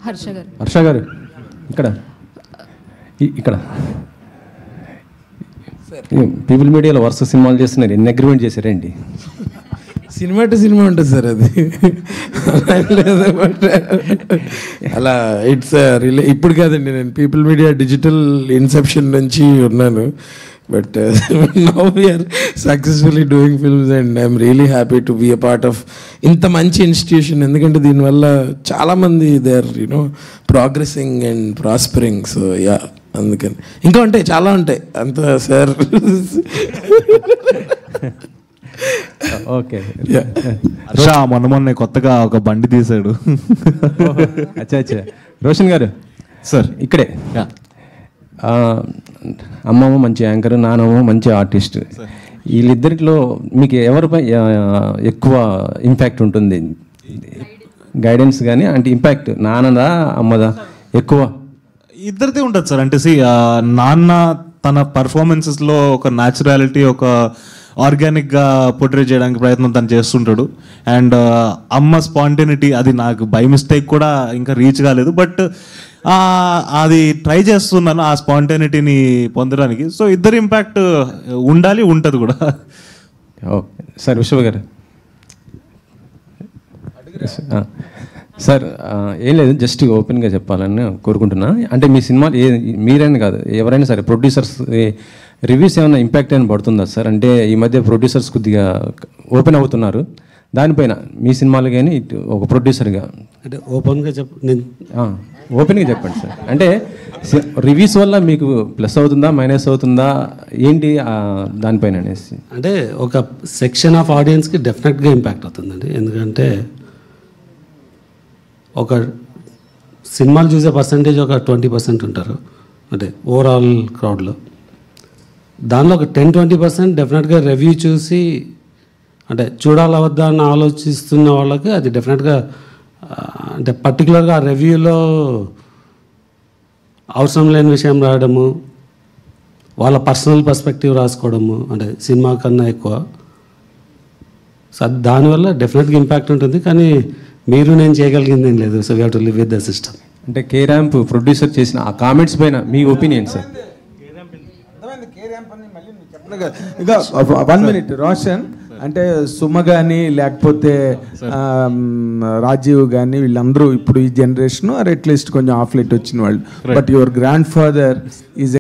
హర్ష గారు ఇక్కడ ఇక్కడ పీపుల్ మీడియాలో వరుస సినిమాలు చేస్తున్నారు, ఎన్ని అగ్రిమెంట్ చేశారండి? సినిమా టు సినిమా ఉంటుంది సార్ అది. అలా ఇట్స్ ఇప్పుడు కాదండి, నేను పీపుల్ మీడియా డిజిటల్ ఇన్సెప్షన్ నుంచి ఉన్నాను. But now we're successfully doing films and I'm really happy to be a part of ఇంత మంచి ఇన్స్టిట్యూషన్. ఎందుకంటే దీనివల్ల చాలామంది they are you know progressing and prospering. So yeah, అందుకని ఇంకా ఉంటాయి, చాలా ఉంటాయి అంత సార్. ఓకే, హర్ష మొన్న కొత్తగా ఒక బండి తీశాడు. అచ్చా అచ్చా. రోషన్ గారు సార్ ఇక్కడే. అమ్మమ్మ మంచి యాంకర్, నానమ్మ మంచి ఆర్టిస్ట్. వీళ్ళిద్దరిలో మీకు ఎవరిపై ఎక్కువ ఇంపాక్ట్ ఉంటుంది? గైడెన్స్ కానీ అంటే ఇంపాక్ట్ నాన్నదా అమ్మదా ఎక్కువ? ఇద్దరిదే ఉంటుంది సార్. అంటే నాన్న తన పర్ఫార్మెన్సెస్లో ఒక న్యాచురాలిటీ, ఒక ఆర్గానిక్గా పోర్ట్రే చేయడానికి ప్రయత్నం తను చేస్తుంటాడు. అండ్ అమ్మ స్పాంటేనిటీ, అది నాకు బై మిస్టేక్ కూడా ఇంకా రీచ్ కాలేదు, బట్ అది ట్రై చేస్తున్నాను ఆ స్పాంటేనిటీని పొందడానికి. సో ఇద్దరు ఇంపాక్ట్ ఉండాలి, ఉంటుంది కూడా. Okay sir. విశ్వ గారు సార్, ఏం లేదు, జస్ట్ ఓపెన్గా చెప్పాలని కోరుకుంటున్నా. అంటే మీ సినిమా మీరైనా కాదు, ఎవరైనా సరే ప్రొడ్యూసర్స్ రివ్యూస్ ఏమైనా ఇంపాక్ట్ అయినా పడుతుందా సార్? అంటే ఈ మధ్య ప్రొడ్యూసర్స్ కొద్దిగా ఓపెన్ అవుతున్నారు దానిపైన, మీ సినిమాలు కానీ ఒక ప్రొడ్యూసర్గా. అంటే ఓపెన్గా ఓపెన్గా చెప్పండి సార్. అంటే రివ్యూస్ వల్ల మీకు ప్లస్ అవుతుందా మైనస్ అవుతుందా ఏంటి దానిపైన అనేసి? అంటే ఒక సెక్షన్ ఆఫ్ ఆడియన్స్కి డెఫినెట్గా ఇంపాక్ట్ అవుతుందండి. ఎందుకంటే ఒక సినిమాలు చూసే పర్సంటేజ్ ఒక 20% ఉంటారు అంటే ఓవరాల్ క్రౌడ్లో. దానిలో ఒక 10-20% డెఫినెట్గా రివ్యూ చూసి అంటే చూడాలా వద్దా అని ఆలోచిస్తున్న వాళ్ళకి అది డెఫినెట్గా అంటే పర్టికులర్గా ఆ రివ్యూలో అవసరం లేని విషయం రాయడము, వాళ్ళ పర్సనల్ పర్స్పెక్టివ్ రాసుకోవడము అంటే సినిమా కన్నా ఎక్కువ. సో దానివల్ల డెఫినెట్గా ఇంపాక్ట్ ఉంటుంది. కానీ మీరు నేను చేయగలిగింది ఏం లేదు. So we have to live with the system. అంటే కే ర్యాంప్ ప్రొడ్యూసర్ చేసిన ఆ కామెంట్స్ పైన మీ ఒపీనియన్ సార్? ఇక 1 minute రోషన్, అంటే సుమ కానీ లేకపోతే రాజీవ్ కానీ వీళ్ళందరూ ఇప్పుడు ఈ జనరేషన్ ఆర్ అట్లీస్ట్ కొంచెం ఆఫ్ లైట్ వచ్చిన వాళ్ళు, but your grand father is